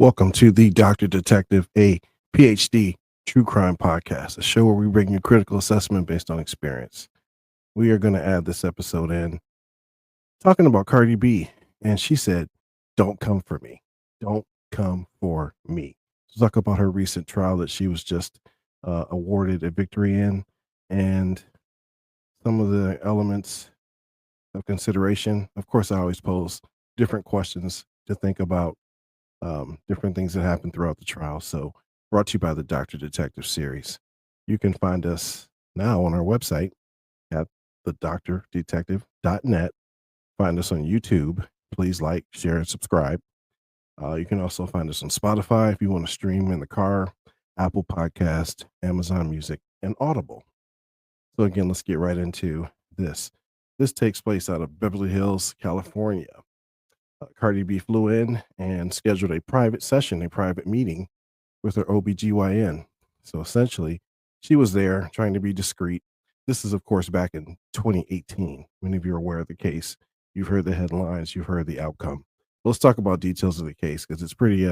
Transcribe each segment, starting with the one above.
Welcome to the Dr. Detective, a PhD true crime podcast, a show where we bring you critical assessment based on experience. We are going to add this episode in talking about Cardi B. And she said, "Don't come for me. Don't come for me." To talk about her recent trial that she was just awarded a victory in and some of the elements of consideration. Of course, I always pose different questions to think about different things that happen throughout the trial. So, brought to you by the Dr. Detective series. You can find us now on our website at thedoctordetective.net. Find us on YouTube. Please like, share, and subscribe. You can also find us on Spotify if you want to stream in the car, Apple Podcast, Amazon Music, and Audible. So, again, let's get right into this. This takes place out of Beverly Hills, California. Cardi B flew in and scheduled a private session, a private meeting with her OBGYN. So essentially, she was there trying to be discreet. This is, of course, back in 2018. Many of you are aware of the case. You've heard the headlines, you've heard the outcome. Let's talk about details of the case because it's pretty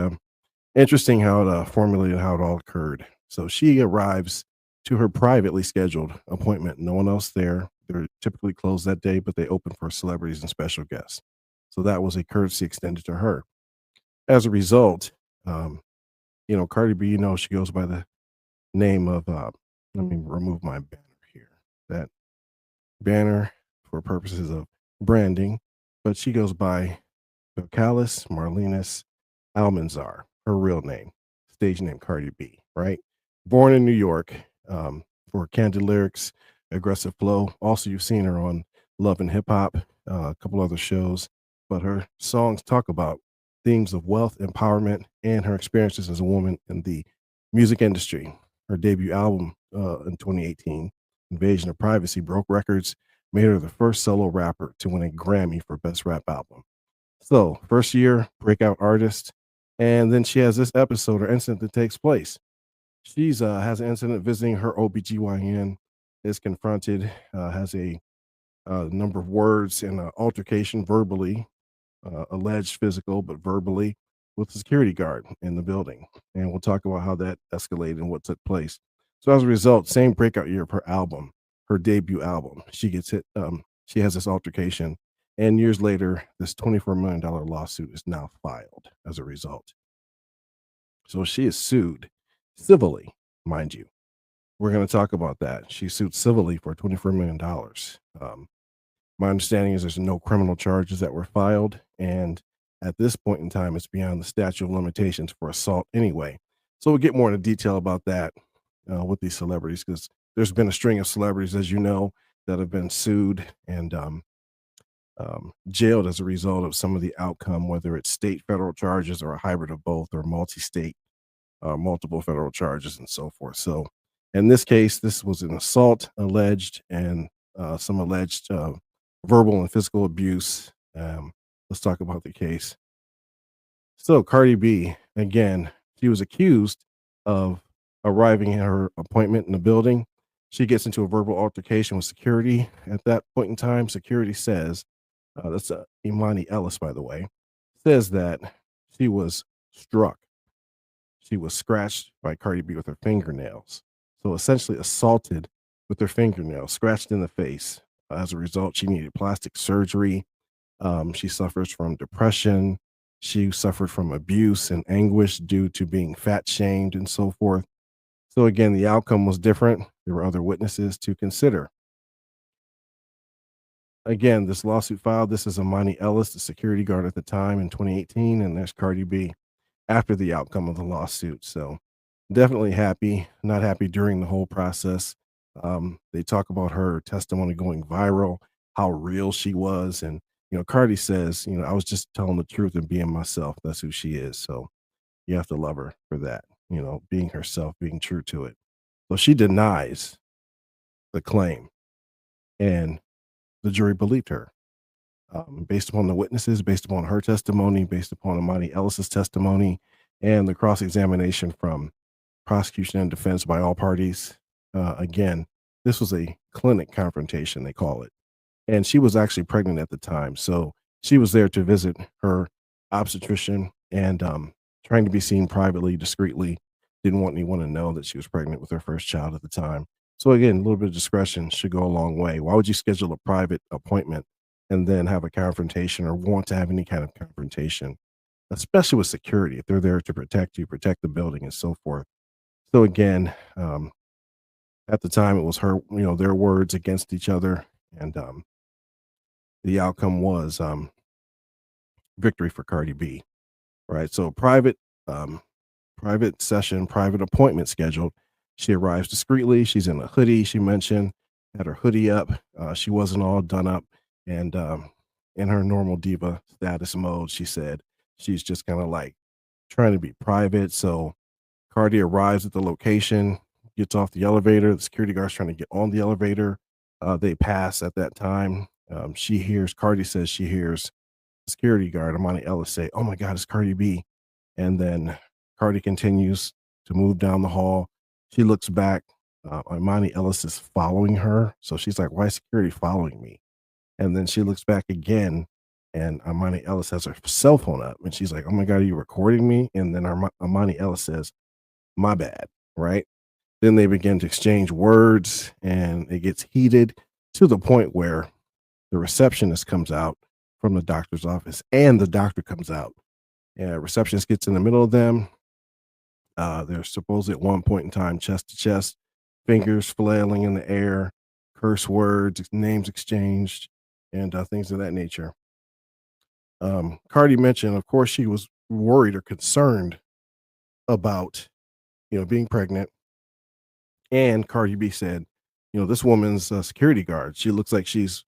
interesting how it formulated, how it all occurred. So she arrives to her privately scheduled appointment. No one else there. They're typically closed that day, but they open for celebrities and special guests. So that was a courtesy extended to her. As a result, um, Cardi B, she goes by the name of, let me remove my banner here. That banner for purposes of branding, but she goes by Vocalis Marlenis Almanzar, her real name, stage name Cardi B, right? Born in New York, for candid lyrics, aggressive flow. Also, you've seen her on Love and Hip Hop, a couple other shows, but her songs talk about themes of wealth, empowerment, and her experiences as a woman in the music industry. Her debut album in 2018, Invasion of Privacy, broke records, made her the first solo rapper to win a Grammy for Best Rap Album. So, first year, breakout artist. And then she has this episode or incident that takes place. She's has an incident visiting her OBGYN, is confronted, has a number of words in an altercation verbally, alleged physical, but verbally, with the security guard in the building. And we'll talk about how that escalated and what took place. So as a result, same breakout year of her album, her debut album, she gets hit. She has this altercation, and years later, this $24 million lawsuit is now filed as a result. So she is sued civilly, mind you. We're going to talk about that. She sued civilly for $24 million. My understanding is there's no criminal charges that were filed, and at this point in time, it's beyond the statute of limitations for assault anyway. So we'll get more into detail about that with these celebrities because there's been a string of celebrities, as you know, that have been sued and jailed as a result of some of the outcome, whether it's state federal charges or a hybrid of both, or multi-state, multiple federal charges, and so forth. So in this case, this was an assault alleged and some alleged verbal and physical abuse. Let's talk about the case. So Cardi B, again, she was accused of arriving at her appointment in the building. She gets into a verbal altercation with security. At that point in time, security says, that's Imani Ellis, by the way, says that she was struck. She was scratched by Cardi B with her fingernails. So essentially assaulted with her fingernails, scratched in the face. As a result, she needed plastic surgery. She suffers from depression. She suffered from abuse and anguish due to being fat shamed and so forth. So again, the outcome was different. There were other witnesses to consider. Again, this lawsuit filed. This is Imani Ellis, the security guard at the time in 2018, and there's Cardi B after the outcome of the lawsuit. So definitely happy, not happy during the whole process. They talk about her testimony going viral, how real she was. And, Cardi says, I was just telling the truth and being myself. That's who she is. So you have to love her for that, being herself, being true to it. So she denies the claim, and the jury believed her. Based upon the witnesses, based upon her testimony, based upon Imani Ellis's testimony, and the cross examination from prosecution and defense by all parties. Again, this was a clinic confrontation, they call it. And she was actually pregnant at the time. So she was there to visit her obstetrician and trying to be seen privately, discreetly, didn't want anyone to know that she was pregnant with her first child at the time. So again, a little bit of discretion should go a long way. Why would you schedule a private appointment and then have a confrontation or want to have any kind of confrontation, especially with security? If they're there to protect you, protect the building, and so forth. So again, at the time, it was her, their words against each other, and the outcome was victory for Cardi B. Right. So um, private session, private appointment scheduled. She arrives discreetly. She's in a hoodie. She mentioned had her hoodie up. She wasn't all done up, and in her normal diva status mode, she said she's just kind of like trying to be private. So Cardi arrives at the location, gets off the elevator. The security guard's trying to get on the elevator. They pass at that time. She hears, Cardi says she hears security guard, Amani Ellis, say, "Oh my God, it's Cardi B." And then Cardi continues to move down the hall. She looks back. Imani Ellis is following her. So she's like, "Why is security following me?" And then she looks back again, and Imani Ellis has her cell phone up. And she's like, "Oh my God, are you recording me?" And then Imani Ellis says, "My bad." Right. Then they begin to exchange words, and it gets heated to the point where the receptionist comes out from the doctor's office and the doctor comes out. And receptionist gets in the middle of them. They're supposed at one point in time, chest to chest, fingers flailing in the air, curse words, names exchanged, and things of that nature. Cardi mentioned, of course, she was worried or concerned about, being pregnant. And Cardi B said, "This woman's a security guard. She looks like she's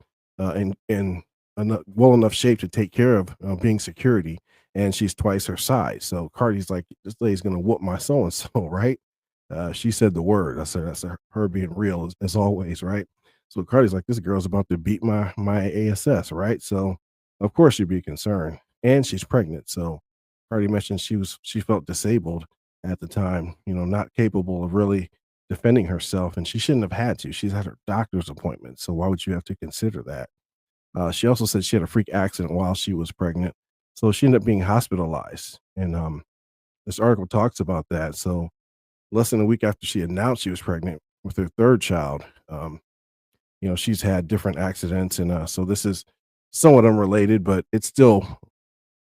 in well enough shape to take care of being security, and she's twice her size." So Cardi's like, "This lady's gonna whoop my so and so," right? She said the word. I said, "That's her being real as always, right?" So Cardi's like, "This girl's about to beat my ass, right?" So of course she'd be concerned, and she's pregnant. So Cardi mentioned she felt disabled at the time, not capable of really defending herself, and she shouldn't have had to. She's had her doctor's appointment, so why would you have to consider that? She also said she had a freak accident while she was pregnant, so she ended up being hospitalized. And this article talks about that. So less than a week after she announced she was pregnant with her third child, she's had different accidents, and so this is somewhat unrelated, but it still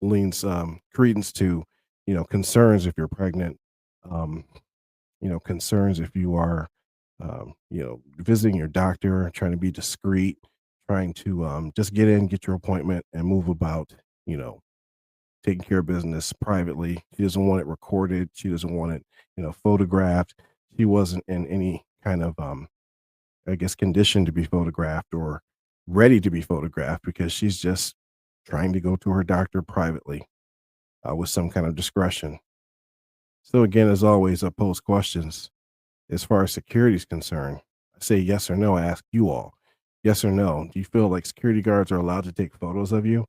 leans credence to concerns if you're pregnant. Um, concerns if you are, visiting your doctor, trying to be discreet, trying to just get in, get your appointment, and move about, you know, taking care of business privately. She doesn't want it recorded. She doesn't want it, photographed. She wasn't in any kind of, I guess, condition to be photographed or ready to be photographed because she's just trying to go to her doctor privately with some kind of discretion. So again, as always, I pose questions as far as security is concerned. I say yes or no. I ask you all, yes or no. Do you feel like security guards are allowed to take photos of you?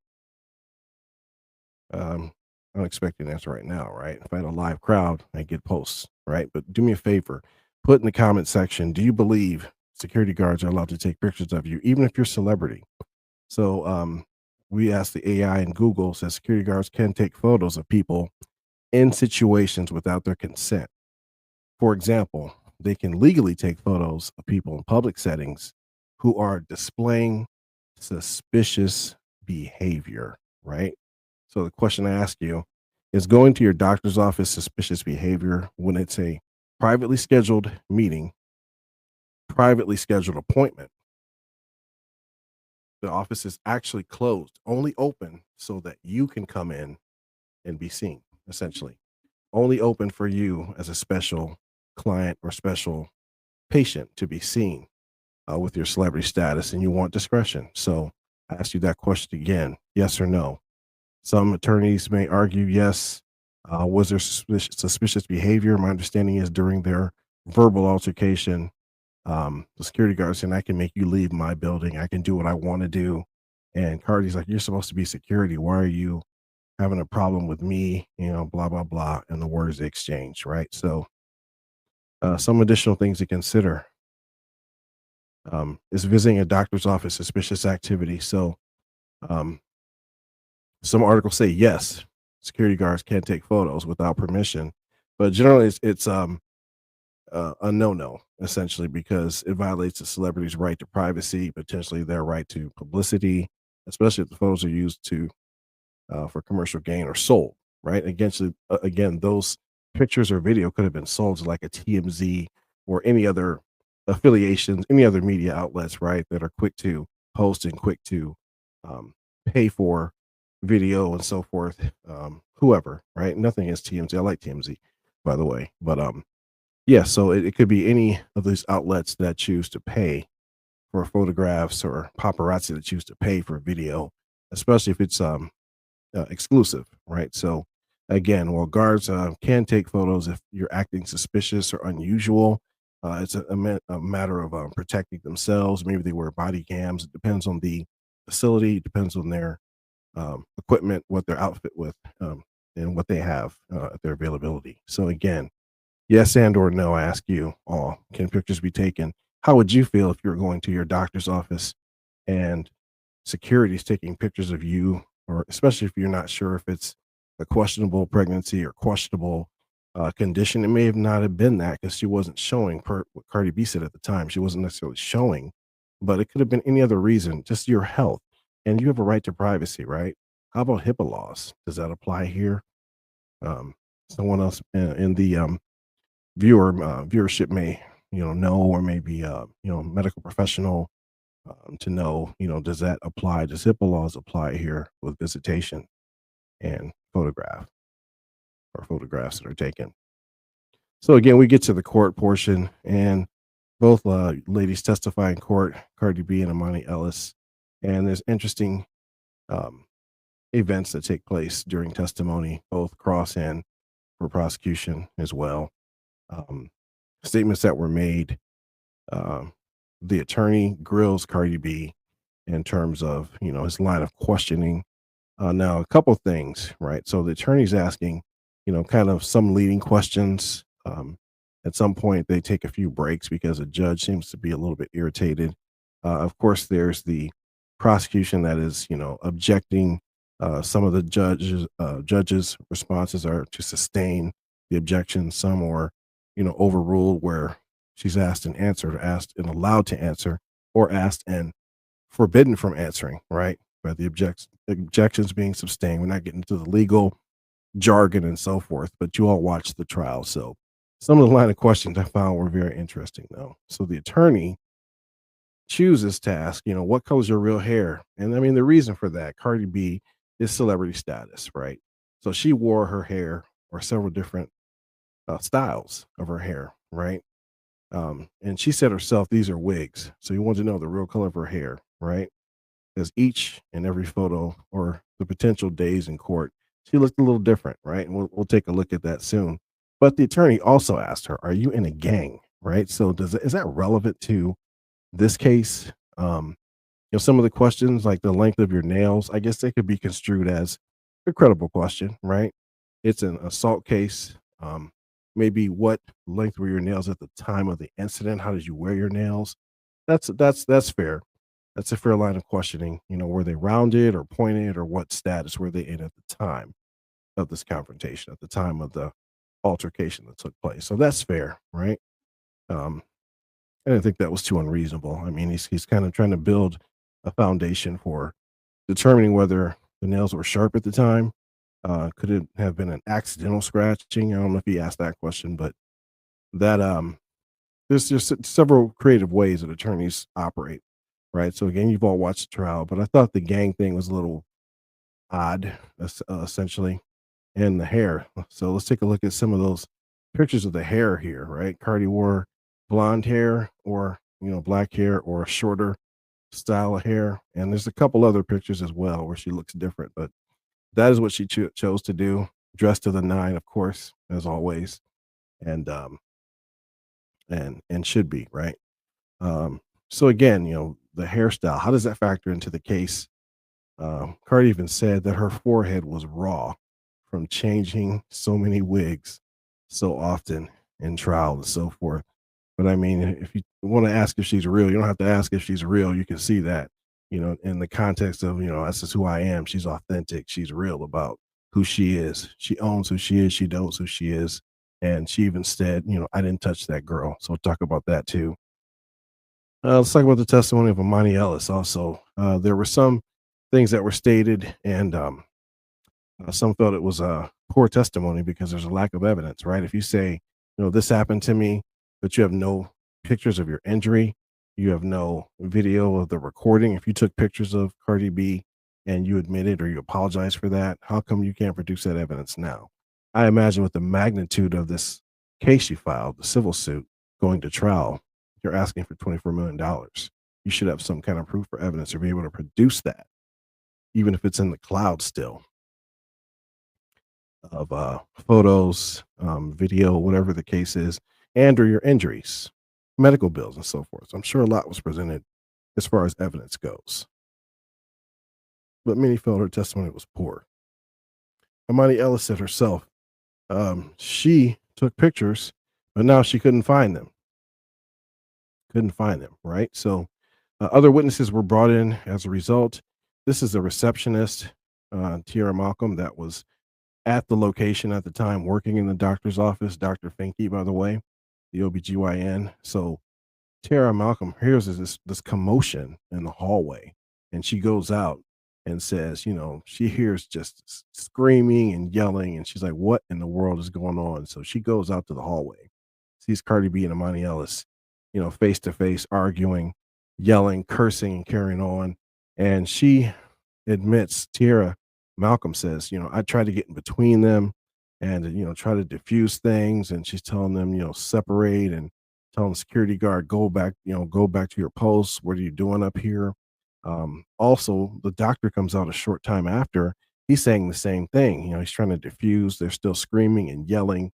Um, I don't expect an answer right now, right? If I had a live crowd, I'd get posts, right? But do me a favor, put in the comment section, do you believe security guards are allowed to take pictures of you, even if you're a celebrity? So we asked the AI and Google says security guards can take photos of people in situations without their consent. For example, they can legally take photos of people in public settings who are displaying suspicious behavior, right? So the question I ask you is going to your doctor's office suspicious behavior when it's a privately scheduled meeting, privately scheduled appointment. The office is actually closed, only open so that you can come in and be seen, essentially. Only open for you as a special client or special patient to be seen with your celebrity status, and you want discretion. So I ask you that question again, yes or no? Some attorneys may argue yes. Was there suspicious behavior? My understanding is during their verbal altercation, the security guard saying, "I can make you leave my building. I can do what I want to do." And Cardi's like, "You're supposed to be security. Why are you having a problem with me?" Blah, blah, blah. And the words they exchange, right? So, some additional things to consider is visiting a doctor's office suspicious activity. So, um, some articles say yes. security guards can't take photos without permission, but generally it's a no-no essentially because it violates the celebrity's right to privacy, potentially their right to publicity, especially if the photos are used to for commercial gain or sold, right? Again, those pictures or video could have been sold to like a TMZ or any other affiliations, any other media outlets, right? That are quick to post and quick to um, pay for video and so forth. Whoever, right? Nothing is TMZ. I like TMZ, by the way, but yeah. So it could be any of these outlets that choose to pay for photographs or paparazzi that choose to pay for video, especially if it's exclusive, right? So again, while guards can take photos if you're acting suspicious or unusual, it's a matter of protecting themselves. Maybe they wear body cams. It depends on the facility. It depends on their equipment, what their outfit with, and what they have at their availability. So again, yes and or no. I ask you all: can pictures be taken? How would you feel if you were going to your doctor's office and security is taking pictures of you, or especially if you're not sure if it's a questionable pregnancy or questionable condition? It may have not have been that because she wasn't showing, per what Cardi B said at the time. She wasn't necessarily showing, but it could have been any other reason, just your health. And you have a right to privacy, right? How about HIPAA laws? Does that apply here? Um, Someone else in the viewership may know, or maybe medical professional to know, does that apply? Does HIPAA laws apply here with visitation and photographs that are taken? So again, we get to the court portion, and both ladies testify in court, Cardi B and Amani Ellis, and there's interesting um, events that take place during testimony, both cross and for prosecution as well. Um, Statements that were made. Um, the attorney grills Cardi B in terms of his line of questioning. Now, a couple things, right? So the attorney's asking, kind of some leading questions. At some point, they take a few breaks because the judge seems to be a little bit irritated. Of course, there's the prosecution that is, objecting. Some of the judges' responses are to sustain the objection. Some are, overruled where she's asked and answered, asked and allowed to answer, or asked and forbidden from answering, right? But the objections being sustained. We're not getting into the legal jargon and so forth, but you all watched the trial. So some of the line of questions I found were very interesting, though. So the attorney chooses to ask, what color's your real hair? And I mean, the reason for that, Cardi B is celebrity status, right? So she wore her hair or several different styles of her hair, right? And she said herself, these are wigs. So you want to know the real color of her hair, right? Because each and every photo or the potential days in court, she looked a little different, right? And we'll take a look at that soon. But the attorney also asked her, "Are you in a gang?" Right? So is that relevant to this case? Some of the questions, like the length of your nails, I guess they could be construed as a credible question, right? It's an assault case. Maybe what length were your nails at the time of the incident? How did you wear your nails? That's fair. That's a fair line of questioning. Were they rounded or pointed, or what status were they in at the time of this confrontation, at the time of the altercation that took place? So that's fair, right? Um, I didn't think that was too unreasonable. I mean, he's kind of trying to build a foundation for determining whether the nails were sharp at the time. Could it have been an accidental scratching? I don't know if he asked that question, but that there's just several creative ways that attorneys operate, right? So again, you've all watched the trial, but I thought the gang thing was a little odd, essentially, and the hair. So let's take a look at some of those pictures of the hair here, right? Cardi wore blonde hair, or black hair, or a shorter style of hair, and there's a couple other pictures as well where she looks different, but that is what she chose to do, dressed to the nine, of course, as always, and and should be, right. So again, the hairstyle, how does that factor into the case? Cardi even said that her forehead was raw from changing so many wigs so often in trial and so forth. But I mean, if you want to ask if she's real, you don't have to ask if she's real. You can see that, in the context of, that's just who I am. She's authentic. She's real about who she is. She owns who she is. She knows who she is. And she even said, I didn't touch that girl. So we'll talk about that too. Let's talk about the testimony of Amani Ellis also. There were some things that were stated, and some felt it was a poor testimony because there's a lack of evidence, right? If you say, this happened to me, but you have no pictures of your injury, you have no video of the recording. If you took pictures of Cardi B and you admitted or you apologize for that, how come you can't produce that evidence now? I imagine with the magnitude of this case you filed, the civil suit going to trial, you're asking for $24 million. You should have some kind of proof or evidence or be able to produce that, even if it's in the cloud still, of photos, video, whatever the case is, and or your injuries, medical bills, and so forth. So I'm sure a lot was presented as far as evidence goes, but many felt her testimony was poor. Amani Ellis said herself, she took pictures, but now she couldn't find them. Right? So other witnesses were brought in as a result. This is a receptionist, Tiara Malcolm, that was at the location at the time, working in the doctor's office. Dr. Finke, by the way, the OBGYN. So Tara Malcolm hears this commotion in the hallway, and she goes out and says, she hears just screaming and yelling, and she's like, "What in the world is going on?" So she goes out to the hallway, sees Cardi B and Amani Ellis, face to face, arguing, yelling, cursing, and carrying on, and she admits, Tara Malcolm says, I tried to get in between them and, try to diffuse things. And she's telling them, separate, and telling the security guard, go back to your post. What are you doing up here? Also, the doctor comes out a short time after. He's saying the same thing. He's trying to diffuse. They're still screaming and yelling.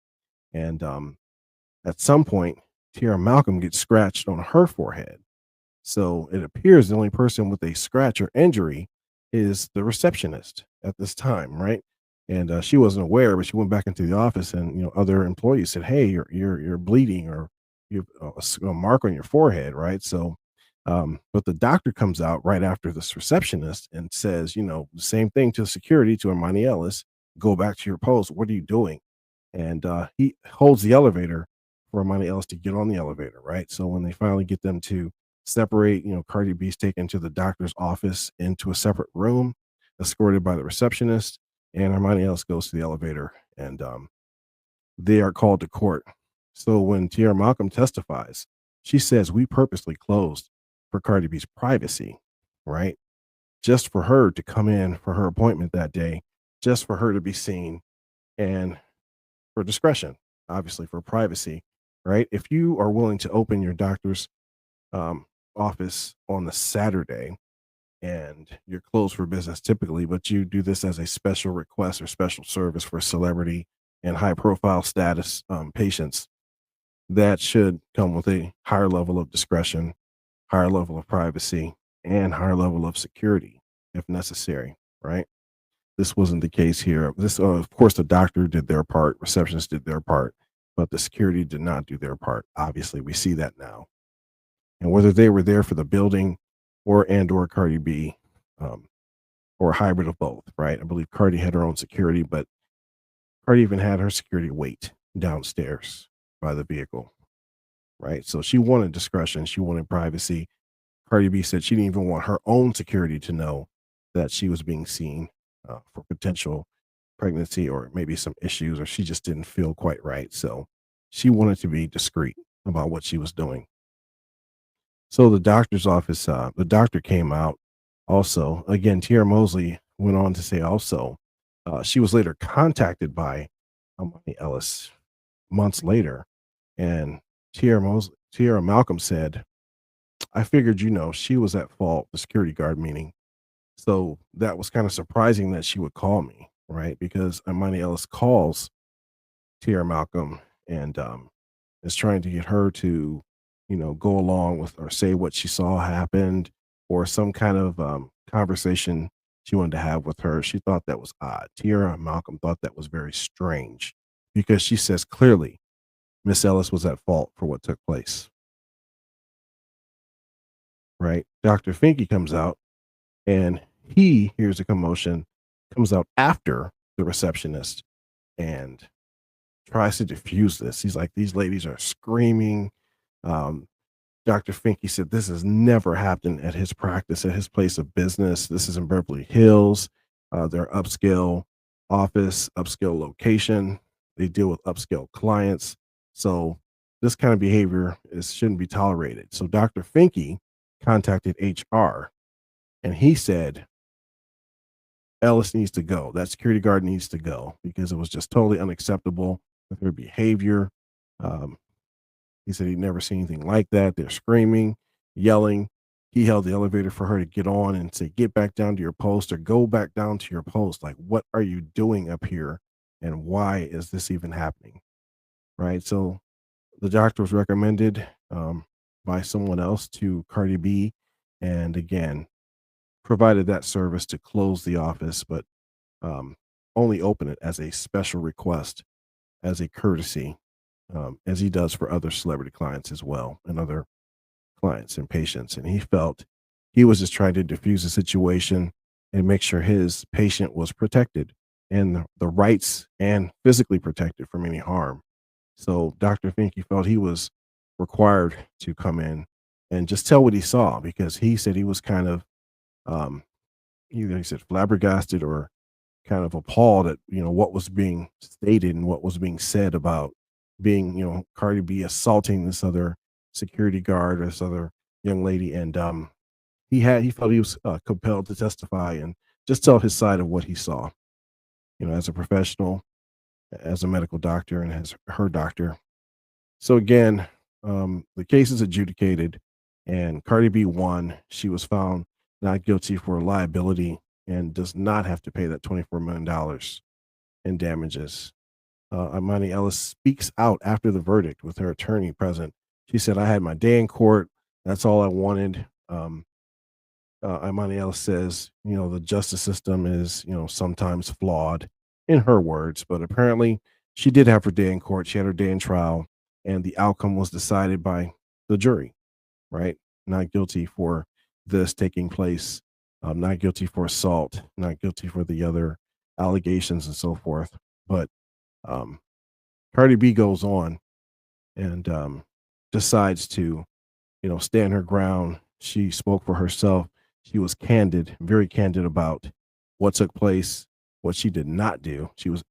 And at some point, Tara Malcolm gets scratched on her forehead. So it appears the only person with a scratch or injury is the receptionist at this time, right? And she wasn't aware, but she went back into the office, and other employees said, "Hey, you're bleeding, or you have a mark on your forehead," right? So, but the doctor comes out right after this receptionist and says, the same thing to security, to Imani Ellis: "Go back to your post. What are you doing?" And he holds the elevator for Imani Ellis to get on the elevator, right? So when they finally get them to separate, Cardi B's taken to the doctor's office into a separate room, escorted by the receptionist, and Imani Ellis goes to the elevator, and they are called to court. So when Tierra Malcolm testifies, she says, "We purposely closed for Cardi B's privacy," right? Just for her to come in for her appointment that day, just for her to be seen, and for discretion, obviously for privacy, right? If you are willing to open your doctor's um, office on the Saturday, and you're closed for business typically, but you do this as a special request or special service for celebrity and high profile status patients, that should come with a higher level of discretion, higher level of privacy, and higher level of security if necessary, right? This wasn't the case here. This, of course, the doctor did their part, receptionists did their part, but the security did not do their part. Obviously, we see that now. And whether they were there for the building or Cardi B, um, or a hybrid of both, right? I believe Cardi had her own security, but Cardi even had her security wait downstairs by the vehicle, right? So she wanted discretion, she wanted privacy. Cardi B said she didn't even want her own security to know that she was being seen for potential pregnancy or maybe some issues, or she just didn't feel quite right. So she wanted to be discreet about what she was doing. So the doctor's office, the doctor came out also. Again, Tierra Mosley went on to say also, she was later contacted by Amani Ellis months later, and Tierra Malcolm said, "I figured, she was at fault," the security guard meaning. So that was kind of surprising that she would call me, right? Because Imani Ellis calls Tierra Malcolm and is trying to get her to, go along with or say what she saw happened, or some kind of conversation she wanted to have with her. She thought that was odd. Tierra Malcolm thought that was very strange because she says clearly Miss Ellis was at fault for what took place, right? Dr. Finke comes out, and he hears a commotion, comes out after the receptionist, and tries to diffuse this. He's like, these ladies are screaming. Um, Dr. Finke said this has never happened at his practice, at his place of business. This is in Beverly Hills. Their upscale office, upscale location. They deal with upscale clients. So this kind of behavior shouldn't be tolerated. So Dr. Finke contacted HR, and he said Ellis needs to go. That security guard needs to go because it was just totally unacceptable with her behavior. Um, he said he'd never seen anything like that. They're screaming, yelling. He held the elevator for her to get on and say, "Get back down to your post or go back down to your post. Like, what are you doing up here? And why is this even happening?" Right. So the doctor was recommended by someone else to Cardi B. And again, provided that service to close the office, but um, only open it as a special request, as a courtesy, as he does for other celebrity clients as well, and other clients and patients. And he felt he was just trying to diffuse the situation and make sure his patient was protected and the rights and physically protected from any harm. So Dr. Finke felt he was required to come in and just tell what he saw because he said he was kind of um, either he said flabbergasted or kind of appalled at what was being stated and what was being said about being Cardi B assaulting this other security guard or this other young lady, and he felt he was compelled to testify and just tell his side of what he saw, as a professional, as a medical doctor, and as her doctor. So again, the case is adjudicated, and Cardi B won. She was found not guilty for liability and does not have to pay that $24 million in damages. Imani Ellis speaks out after the verdict with her attorney present. She said, "I had my day in court. That's all I wanted." Imani Ellis says, the justice system is, sometimes flawed, in her words, but apparently she did have her day in court. She had her day in trial, and the outcome was decided by the jury, right? Not guilty for this taking place, not guilty for assault, not guilty for the other allegations and so forth. But um, Cardi B goes on and decides to, stand her ground. She spoke for herself. She was candid, very candid about what took place, what she did not do. She was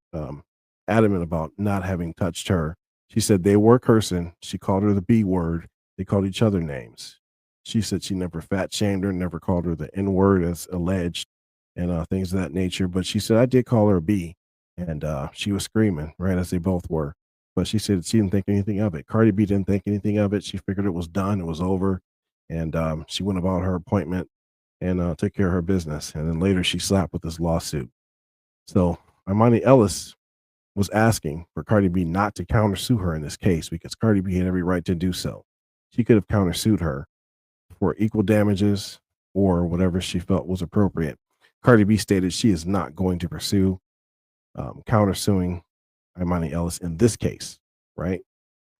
adamant about not having touched her. She said they were cursing. She called her the B word. They called each other names. She said she never fat shamed her, never called her the N word as alleged, and things of that nature. But she said I did call her a B, and she was screaming right as they both were. But she said she didn't think anything of it. Cardi B didn't think anything of it. She figured it was done, it was over, and she went about her appointment and took care of her business. And then later she slapped with this lawsuit. So Imani Ellis was asking for Cardi B not to countersue her in this case because Cardi B had every right to do so. She could have countersued her for equal damages or whatever she felt was appropriate. Cardi B stated she is not going to pursue countersuing Imani Ellis in this case, right?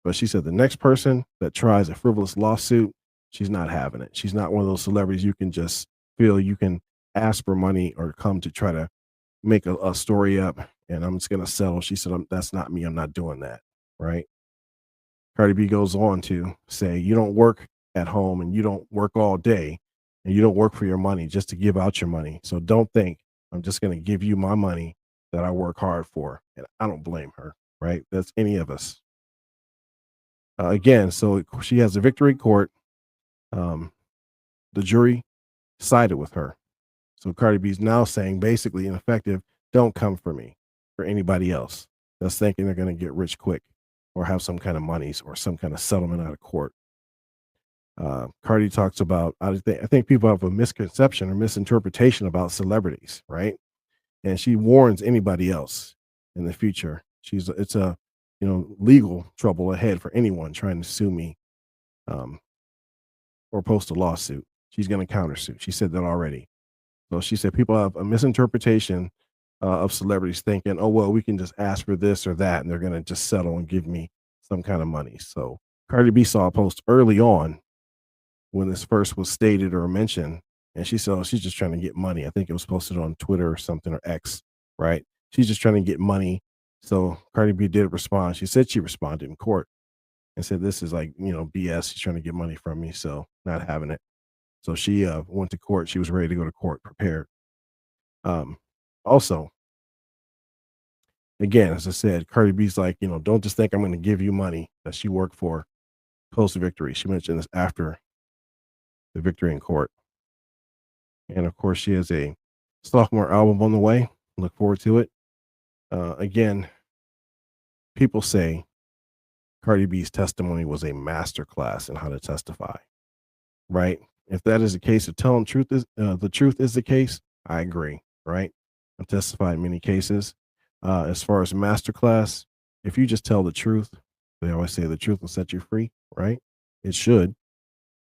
But she said the next person that tries a frivolous lawsuit, she's not having it. She's not one of those celebrities you can just feel you can ask for money or come to try to make a story up and I'm just going to settle. She said, that's not me. I'm not doing that. Right. Cardi B goes on to say, you don't work at home and you don't work all day and you don't work for your money just to give out your money. So don't think I'm just going to give you my money that I work hard for. And I don't blame her. Right. That's any of us. Again, so she has a victory court. Um, the jury sided with her. So Cardi B is now saying basically ineffective, don't come for me, for anybody else that's thinking they're going to get rich quick or have some kind of monies or some kind of settlement out of court. Cardi talks about, I think people have a misconception or misinterpretation about celebrities, right? And she warns anybody else in the future. It's a, legal trouble ahead for anyone trying to sue me um, or post a lawsuit. She's going to countersue. She said that already. So she said people have a misinterpretation of celebrities thinking, oh, well, we can just ask for this or that, and they're going to just settle and give me some kind of money. So Cardi B saw a post early on when this first was stated or mentioned, and she said, oh, she's just trying to get money. I think it was posted on Twitter or something or X, right? she's just trying to get money. So Cardi B did respond. She said she responded in court and said, "This is like, BS. She's trying to get money from me, so not having it." So she went to court. She was ready to go to court, prepared. Um, Also, again, as I said, Cardi B's like, don't just think I'm going to give you money that she worked for post victory. She mentioned this after the victory in court. And of course, she has a sophomore album on the way. Look forward to it. Again, people say Cardi B's testimony was a masterclass in how to testify, right? If that is the case, if telling the truth is the case, I agree, right? I've testified in many cases. As far as masterclass, if you just tell the truth, they always say the truth will set you free, right? It should,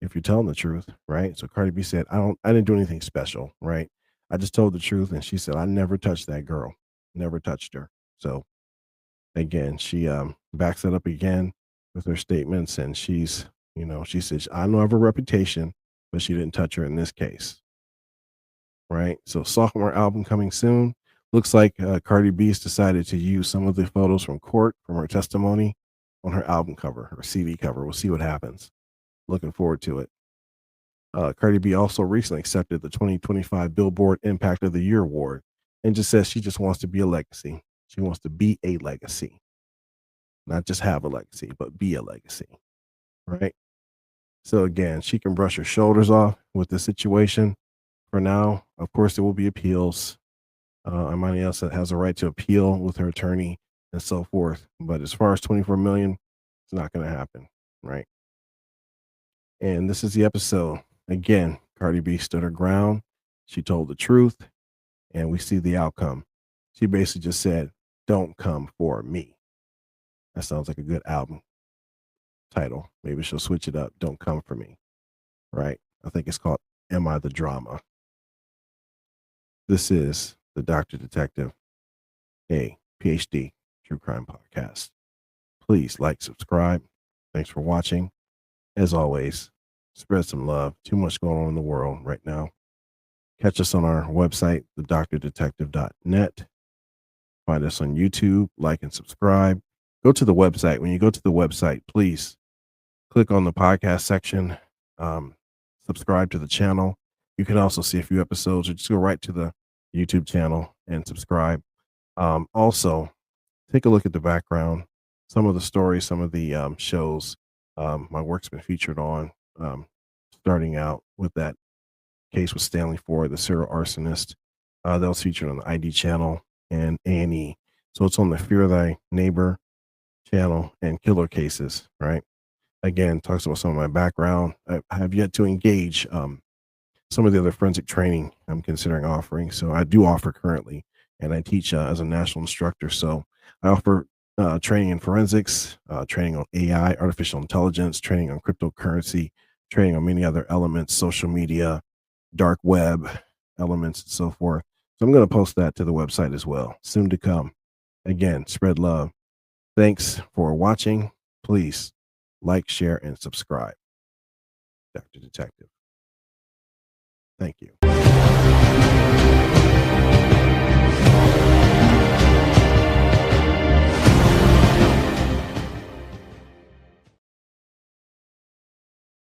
if you're telling the truth, right? So Cardi B said, I didn't do anything special, right? I just told the truth. And she said, I never touched that girl, never touched her. So again, she backs it up again with her statements. And she says, I know I have a reputation, but she didn't touch her in this case, right? So sophomore album coming soon. Looks like Cardi B's decided to use some of the photos from court from her testimony on her album cover, her CD cover. We'll see what happens. Looking forward to it. Cardi B also recently accepted the 2025 Billboard Impact of the Year award and just says she just wants to be a legacy. She wants to be a legacy, not just have a legacy, but be a legacy, right? So again, she can brush her shoulders off with the situation for now. Of course, there will be appeals. Imani else has a right to appeal with her attorney and so forth. But as far as 24 million, it's not going to happen, right? And this is the episode. Again, Cardi B stood her ground. She told the truth, and we see the outcome. She basically just said, "Don't come for me." That sounds like a good album title. Maybe she'll switch it up. "Don't come for me." Right? I think it's called "Am I the Drama?" This is the Dr. Detective, a PhD true crime podcast. Please like, subscribe. Thanks for watching. As always, spread some love. Too much going on in the world right now. Catch us on our website, thedoctordetective.net. Find us on YouTube, like and subscribe. Go to the website. When you go to the website, please click on the podcast section, subscribe to the channel. You can also see a few episodes or just go right to the YouTube channel and subscribe. Also, take a look at the background, some of the stories, some of the shows my work's been featured on, starting out with that case with Stanley Ford, the serial arsonist. That was featured on the ID channel and A&E. So it's on the Fear Thy Neighbor channel and Killer Cases, right? Again, talks about some of my background. I have yet to engage some of the other forensic training I'm considering offering. So I do offer currently, and I teach as a national instructor. So I offer training in forensics, training on AI, artificial intelligence, training on cryptocurrency, training on many other elements, social media, dark web elements, and so forth. So I'm going to post that to the website as well, soon to come. Again, spread love. Thanks for watching. Please like, share, and subscribe. Dr. Detective. Thank you.